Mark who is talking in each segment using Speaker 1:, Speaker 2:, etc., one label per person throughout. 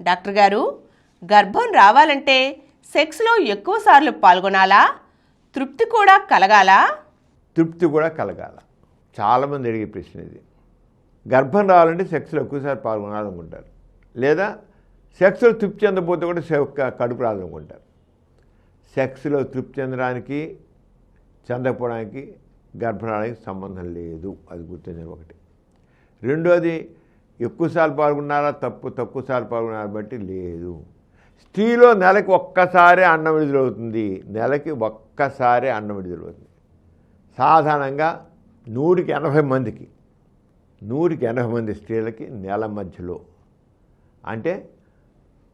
Speaker 1: Doctor గారు, గర్భం రావాలంటే సెక్స్లో ఎక్కువ సార్లు పాల్గొనాలా? తృప్తి కూడా కలగాలా?
Speaker 2: తృప్తి కూడా కలగాల. చాలామంది అడిగే ప్రశ్న ఇది. గర్భం రావాలంటే సెక్స్లో ఎక్కువసారి పాల్గొనాలనుకుంటారు, లేదా సెక్స్లో తృప్తి చెందకపోతే కూడా కడుపు రాదనుకుంటారు. సెక్స్లో తృప్తి చెందడానికి చెందకపోవడానికి గర్భరాడానికి సంబంధం లేదు, అది గుర్తించండి ఒకటి. రెండోది, ఎక్కువసార్లు పాల్గొన్నారా తక్కువసార్లు పాల్గొన్నారా బట్టి లేదు. స్త్రీలో నెలకి ఒక్కసారి అన్నం విడుదలవుతుంది, నెలకి ఒక్కసారి అన్నం విడుదలవుతుంది. సాధారణంగా 100కి 80 మంది స్త్రీలకి నెల మధ్యలో, అంటే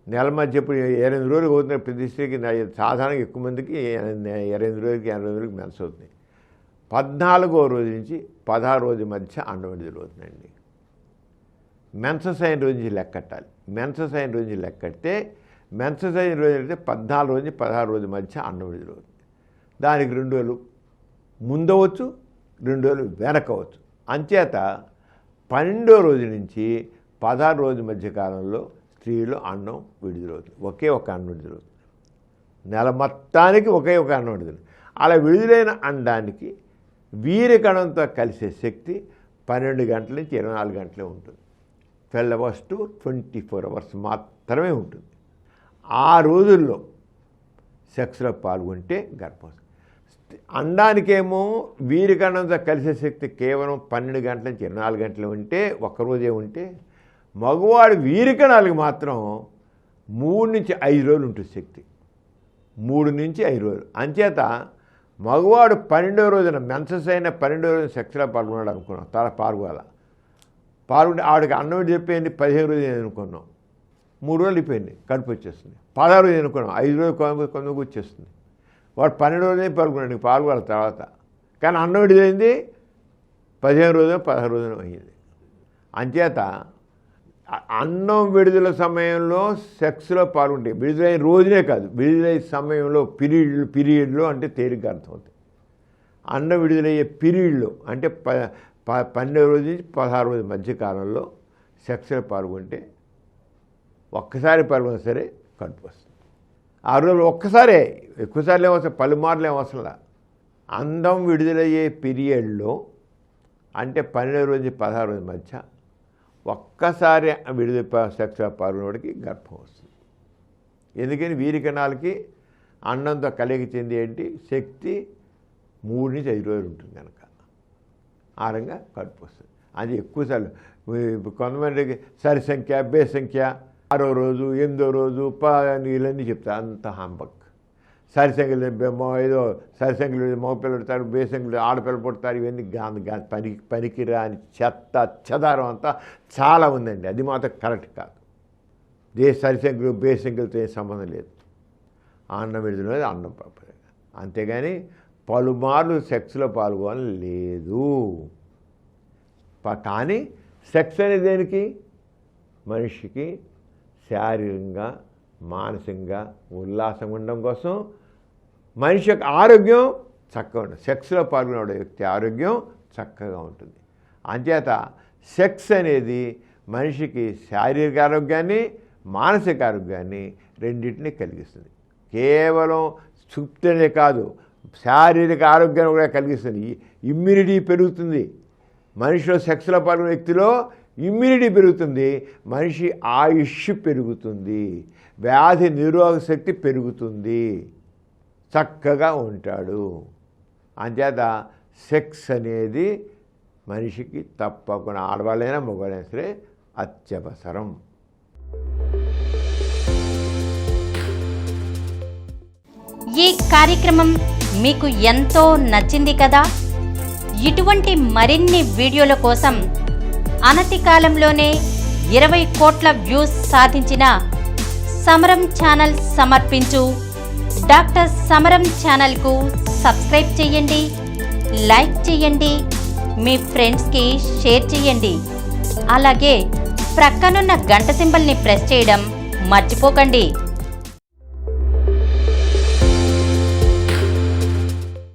Speaker 2: నెల మధ్య ఇప్పుడు 28 రోజులు అవుతున్న ప్రతి స్త్రీకి సాధారణంగా ఎక్కువ మందికి 28 రోజులకి 80 రోజులకి మెన్స్ అవుతుంది. 14వ రోజు నుంచి 16 రోజు మధ్య అన్నం విడుదలవుతుందండి. మెన్సెస్ అయిన రోజు నుంచి లెక్కట్టాలి. మెన్సెస్ అయిన రోజు లెక్కడితే మెన్సెస్ అయిన రోజు అయితే 14 రోజు నుంచి 16 రోజు మధ్య అన్నం విడుదలవుతుంది. దానికి 2 రోజులు ముందవచ్చు, 2 రోజులు వెనకవచ్చు. అంచేత 12వ రోజు నుంచి 16 రోజు మధ్య కాలంలో స్త్రీలో అన్నం విడుదలవుతుంది. ఒకే ఒక అన్నం విడుదలవుతుంది. నెల మొత్తానికి ఒకే ఒక అన్నం విడుదల. అలా విడుదలైన అండానికి వీర్యకణంతో కలిసే శక్తి 12 గంటల నుంచి 24 గంటలే ఉంటుంది. 12 hours to 24 hours మాత్రమే ఉంటుంది. ఆ రోజుల్లో సెక్స్లో పాల్గొంటే గర్భం. అండానికేమో వీర్యకణంతో కలిసే శక్తి కేవలం 12 గంటల నుంచి 24 గంటలు ఉంటే, ఒక్కరోజే ఉంటే, మగవాడి వీర్యకణాలకు మాత్రం 3 నుంచి 5 రోజులు ఉంటుంది శక్తి. 3 నుంచి 5 రోజులు. అంచేత మగవాడు 12వ రోజున మెన్సెస్ అయిన 12వ రోజున సెక్స్లో పాల్గొన్నాడు అనుకున్నాం, పాల్గొంటే ఆవిడకి అన్నం చెప్పేయండి 15 రోజులు అనుకున్నాం, 3 రోజులు అయిపోయింది, కడుపు వచ్చేస్తుంది. 16 రోజులు అనుకున్నాం, 5 రోజులు కొందకు వచ్చేస్తుంది. వాడు 12 రోజులే పాల్గొన్నాడు, పాల్గొన్న తర్వాత. కానీ అన్నం విడుదలైంది 15 రోజులు 16 రోజులు అయ్యింది. అంచేత అన్నం విడుదల సమయంలో సెక్స్లో పాల్గొంటే, విడుదలైన రోజునే కాదు, విడుదలయ్యే సమయంలో పీరియడ్లో అంటే తేలిగ్గా అర్థమవుతుంది. అన్నం విడుదలయ్యే పీరియడ్లో అంటే 12వ రోజు నుంచి 16 రోజు మధ్యకాలంలో సెక్స్లో పాల్గొంటే, ఒక్కసారి పాల్గొన్నా సరే కడుపు వస్తుంది. ఆ రోజులు ఒక్కసారే, ఎక్కువసార్లు ఏమవసరం, పలుమార్లు ఏమవసరంలా. అందం విడుదలయ్యే పీరియడ్లో అంటే 12వ రోజు 16 రోజు మధ్య ఒక్కసారి విడుదల సెక్స్లో పాల్గొనడానికి గర్భం వస్తుంది. ఎందుకని వీర్యకణాలకి అన్నంతో కలిగి చెంది ఏంటి శక్తి 3 నుంచి 5 రోజులు ఉంటుంది కనుక ఆ రంగా కడుపు వస్తుంది. అది ఎక్కువసార్లు కొంతమందికి సరి సంఖ్య, బే సంఖ్య, 6వ రోజు, 8వ రోజు, ఇవన్నీ చెప్తారు. అంత హంబక్. సరి సంఖ్యలు ఏదో సరి సంఖ్యలు మగపిల్లలు పుడతారు, బే సంఖ్యలు ఆడపిల్లలు పుడతారు, ఇవన్నీ పనికిరాని చెత్త చెదారం అంతా చాలా ఉందండి. అది మాత్రం కరెక్ట్ కాదు. సరి సంఖ్యలు బే సంఖ్యలతో ఏం సంబంధం లేదు. అన్నం విడుదల అన్నం పాప. అంతేగాని పలుమార్లు సెక్స్లో పాల్గొనడం లేదు. కానీ సెక్స్ అనేది దేనికి? మనిషికి శారీరకంగా మానసికంగా ఉల్లాసంగా ఉండడం కోసం, మనిషి యొక్క ఆరోగ్యం చక్కగా ఉంటుంది. సెక్స్లో పాల్గొనే వ్యక్తి ఆరోగ్యం చక్కగా ఉంటుంది. అంచేత సెక్స్ అనేది మనిషికి శారీరక ఆరోగ్యాన్ని మానసిక ఆరోగ్యాన్ని రెండింటినీ కలిగిస్తుంది. కేవలం తృప్తినే కాదు, శారీరక ఆరోగ్యాన్ని కూడా కలిగిస్తుంది. ఇమ్యూనిటీ పెరుగుతుంది. మనిషిలో సెక్స్లో పాల్గొనే వ్యక్తిలో ఇమ్యూనిటీ పెరుగుతుంది, మనిషి ఆయుష్ పెరుగుతుంది, వ్యాధి నిరోధక శక్తి పెరుగుతుంది, చక్కగా ఉంటాడు. అంచేత సెక్స్ అనేది మనిషికి తప్పకుండా, ఆడవాళ్ళైనా మగవాళ్ళైనా సరే అత్యవసరం.
Speaker 3: ఈ కార్యక్రమం మీకు ఎంతో నచ్చింది కదా? ఇటువంటి మరిన్ని వీడియోల కోసం అనతి కాలంలోనే 20 కోట్ల వ్యూస్ సాధించిన సమరం ఛానల్ సమర్పించు డాక్టర్ సమరం ఛానల్కు సబ్స్క్రైబ్ చేయండి, లైక్ చేయండి, మీ ఫ్రెండ్స్కి షేర్ చేయండి. అలాగే ప్రక్కనున్న గంట సింబల్ని ప్రెస్ చేయడం మర్చిపోకండి.